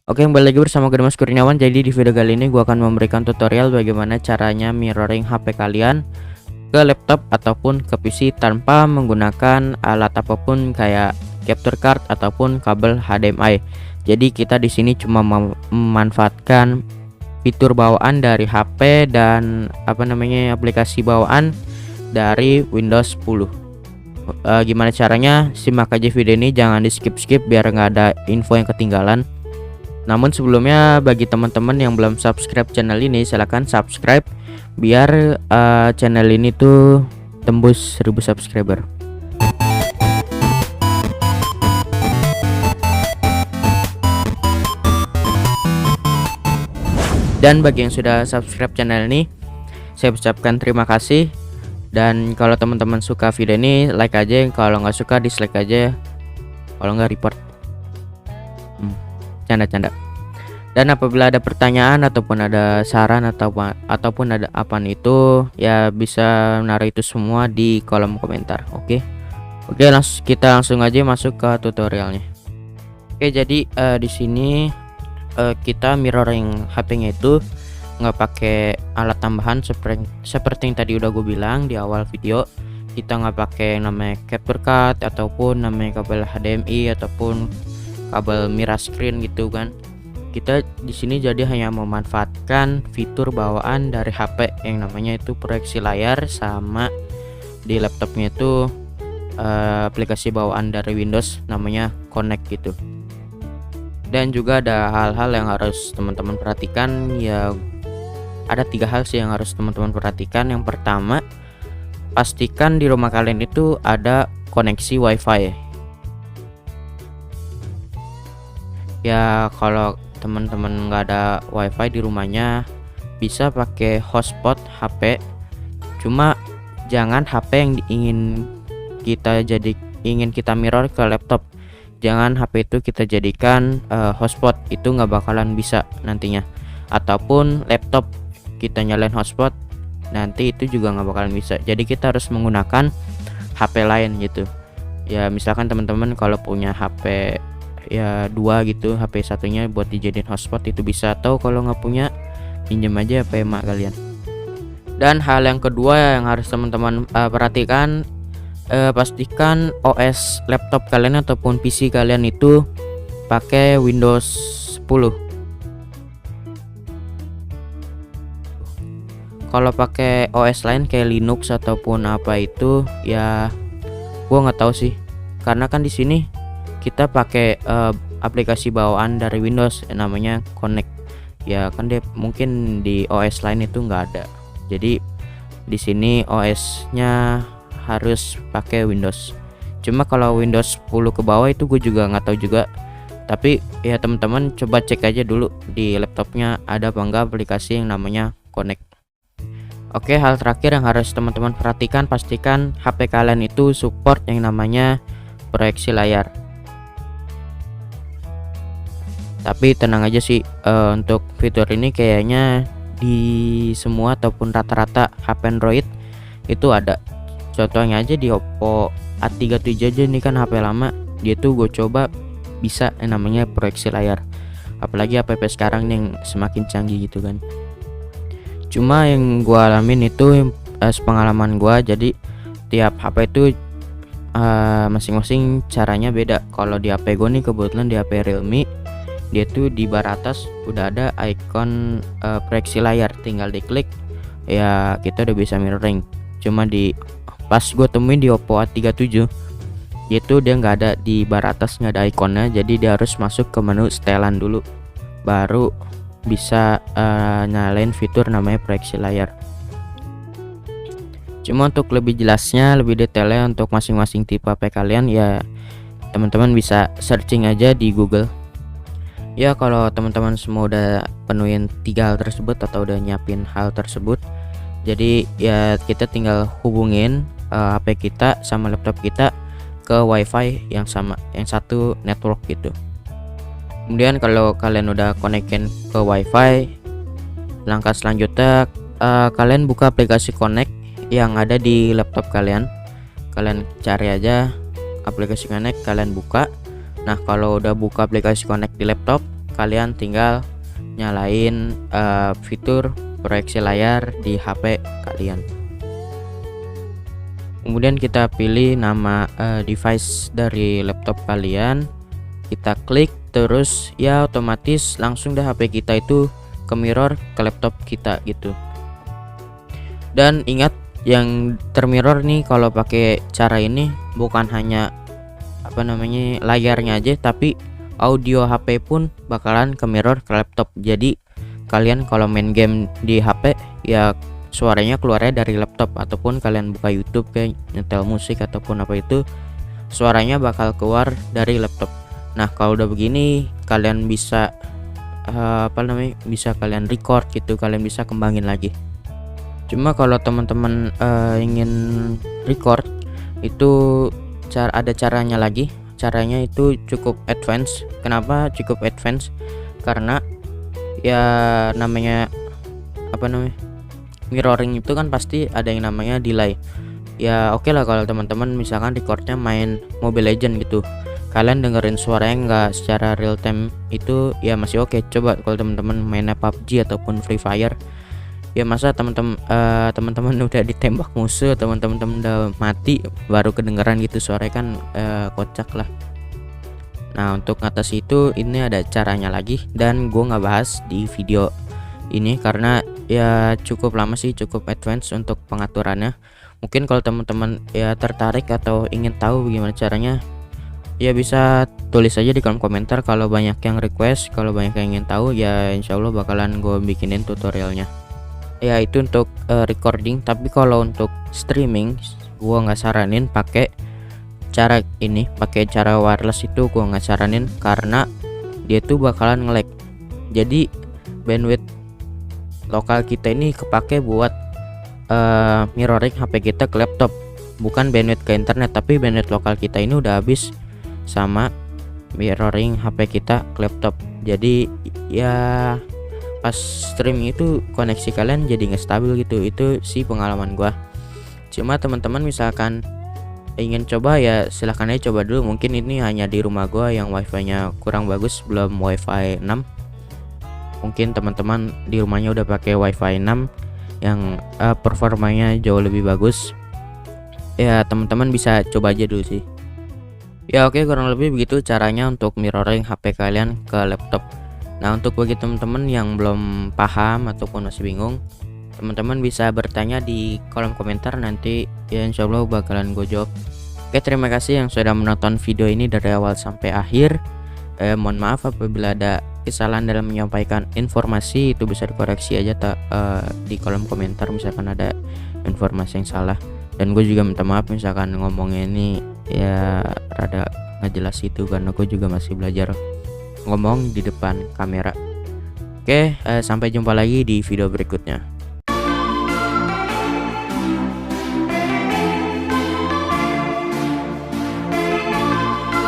Oke, kembali lagi bersama gue Mas Kurniawan. Jadi di video kali ini gue akan memberikan tutorial bagaimana caranya mirroring HP kalian ke laptop ataupun ke PC tanpa menggunakan alat apapun kayak capture card ataupun kabel HDMI. Jadi kita di sini cuma memanfaatkan fitur bawaan dari HP dan aplikasi bawaan dari Windows 10. Gimana caranya? Simak aja video ini, jangan di skip biar nggak ada info yang ketinggalan. Namun sebelumnya, bagi teman-teman yang belum subscribe channel ini, silahkan subscribe biar channel ini tuh tembus 1000 subscriber. Dan bagi yang sudah subscribe channel ini, saya ucapkan terima kasih. Dan kalau teman-teman suka video ini, like aja. Kalau nggak suka, dislike aja. Kalau nggak, report. Canda-canda. Dan apabila ada pertanyaan ataupun ada saran ataupun ada apaan itu, ya bisa naruh itu semua di kolom komentar. Oke, kita langsung aja masuk ke tutorialnya. Oke, jadi di sini kita mirroring HP-nya itu nggak pakai alat tambahan seperti yang tadi udah gue bilang di awal video. Kita nggak pakai namanya capture card ataupun namanya kabel HDMI ataupun kabel mirror screen gitu kan. Kita di sini jadi hanya memanfaatkan fitur bawaan dari HP yang namanya itu proyeksi layar, sama di laptopnya itu aplikasi bawaan dari Windows namanya Connect gitu. Dan juga ada hal-hal yang harus teman-teman perhatikan, ya ada 3 hal sih yang harus teman-teman perhatikan. Yang pertama, pastikan di rumah kalian itu ada koneksi WiFi. Ya kalau teman-teman nggak ada WiFi di rumahnya, bisa pakai hotspot HP. Cuma jangan HP yang ingin kita mirror ke laptop. Jangan HP itu kita jadikan hotspot, itu nggak bakalan bisa nantinya. Ataupun laptop kita nyalain hotspot, nanti itu juga nggak bakalan bisa. Jadi kita harus menggunakan HP lain gitu. Ya misalkan teman-teman kalau punya HP ya 2 gitu, HP satunya buat dijadiin hotspot itu bisa, atau kalau nggak punya pinjam aja HP emak kalian. Dan hal yang kedua yang harus teman-teman perhatikan, pastikan OS laptop kalian ataupun PC kalian itu pakai Windows 10. Kalau pakai OS lain kayak Linux ataupun apa itu, ya gua nggak tahu sih, karena kan di sini kita pakai aplikasi bawaan dari Windows namanya Connect. Ya kan dia mungkin di OS lain itu nggak ada. Jadi di sini OS-nya harus pakai Windows. Cuma kalau Windows 10 ke bawah itu gue juga nggak tahu juga. Tapi ya teman-teman coba cek aja dulu di laptopnya ada apa enggak aplikasi yang namanya Connect. Oke, hal terakhir yang harus teman-teman perhatikan, pastikan HP kalian itu support yang namanya proyeksi layar. Tapi tenang aja sih, untuk fitur ini kayaknya di semua ataupun rata-rata HP Android itu ada. Contohnya aja di Oppo A37 aja, ini kan HP lama, dia tuh gue coba bisa yang namanya proyeksi layar. Apalagi HP sekarang yang semakin canggih gitu kan. Cuma yang gue alamin itu sepengalaman gue, jadi tiap HP itu masing-masing caranya beda. Kalau di HP gue nih, kebetulan di HP Realme, dia tuh di bar atas udah ada icon proyeksi layar, tinggal diklik ya kita udah bisa mirroring. Cuma pas gue temuin di Oppo A37, dia nggak ada di bar atas, nggak ada ikonnya, jadi dia harus masuk ke menu setelan dulu baru bisa nyalain fitur namanya proyeksi layar. Cuma untuk lebih jelasnya, lebih detailnya untuk masing-masing tipe HP kalian, ya teman-teman bisa searching aja di Google. Ya kalau teman-teman semua udah penuhin 3 hal tersebut atau udah nyiapin hal tersebut, jadi ya kita tinggal hubungin HP kita sama laptop kita ke WiFi yang sama, yang satu network gitu. Kemudian kalau kalian udah connectin ke WiFi, langkah selanjutnya kalian buka aplikasi Connect yang ada di laptop kalian. Kalian cari aja aplikasi Connect, kalian buka. Nah kalau udah buka aplikasi Connect di laptop, kalian tinggal nyalain fitur proyeksi layar di HP kalian. Kemudian kita pilih nama device dari laptop kalian, kita klik, terus ya otomatis langsung deh HP kita itu ke mirror ke laptop kita gitu. Dan ingat, yang termirror nih kalau pakai cara ini bukan hanya layarnya aja, tapi audio HP pun bakalan ke mirror ke laptop. Jadi kalian kalau main game di HP ya suaranya keluarnya dari laptop, ataupun kalian buka YouTube kayak nyetel musik ataupun apa itu, suaranya bakal keluar dari laptop. Nah kalau udah begini kalian bisa bisa kalian record gitu, kalian bisa kembangin lagi. Cuma kalau teman-teman ingin record itu ada caranya lagi. Caranya itu cukup advance. Kenapa cukup advance? Karena ya namanya mirroring itu kan pasti ada yang namanya delay. Ya oke lah kalau teman-teman misalkan recordnya main Mobile Legend gitu, kalian dengerin suaranya nggak secara real time, itu ya masih oke. Coba kalau teman-teman mainnya PUBG ataupun Free Fire, ya masa teman-teman udah ditembak musuh, teman-teman udah mati baru kedengeran gitu suaranya, kan kocak lah. Nah untuk ngatasi itu ini ada caranya lagi, dan gue nggak bahas di video ini karena ya cukup lama sih, cukup advance untuk pengaturannya. Mungkin kalau teman-teman ya tertarik atau ingin tahu gimana caranya, ya bisa tulis aja di kolom komentar. Kalau banyak yang request, kalau banyak yang ingin tahu, ya insya Allah bakalan gue bikinin tutorialnya. Ya itu untuk recording. Tapi kalau untuk streaming gue nggak saranin pakai cara ini, pakai cara wireless itu gue nggak saranin karena dia tuh bakalan nge-lag. Jadi bandwidth lokal kita ini kepake buat mirroring HP kita ke laptop, bukan bandwidth ke internet. Tapi bandwidth lokal kita ini udah habis sama mirroring HP kita ke laptop. Jadi ya pas streaming itu koneksi kalian jadi nggak stabil gitu. Itu sih pengalaman gua. Cuma teman-teman misalkan ingin coba ya silahkan aja coba dulu. Mungkin ini hanya di rumah gua yang wifi nya kurang bagus, belum wifi 6. Mungkin teman-teman di rumahnya udah pakai wifi 6 yang performanya jauh lebih bagus. Ya teman-teman bisa coba aja dulu sih. Ya oke, kurang lebih begitu caranya untuk mirroring HP kalian ke laptop. Nah untuk bagi teman-teman yang belum paham ataupun masih bingung, teman-teman bisa bertanya di kolom komentar, nanti ya insya Allah bakalan gue jawab. Oke, terima kasih yang sudah menonton video ini dari awal sampai akhir. Mohon maaf apabila ada kesalahan dalam menyampaikan informasi, itu bisa dikoreksi aja di kolom komentar misalkan ada informasi yang salah. Dan gue juga minta maaf misalkan ngomongnya ini ya rada nggak jelas itu, karena gue juga masih belajar ngomong di depan kamera. Oke, sampai jumpa lagi di video berikutnya.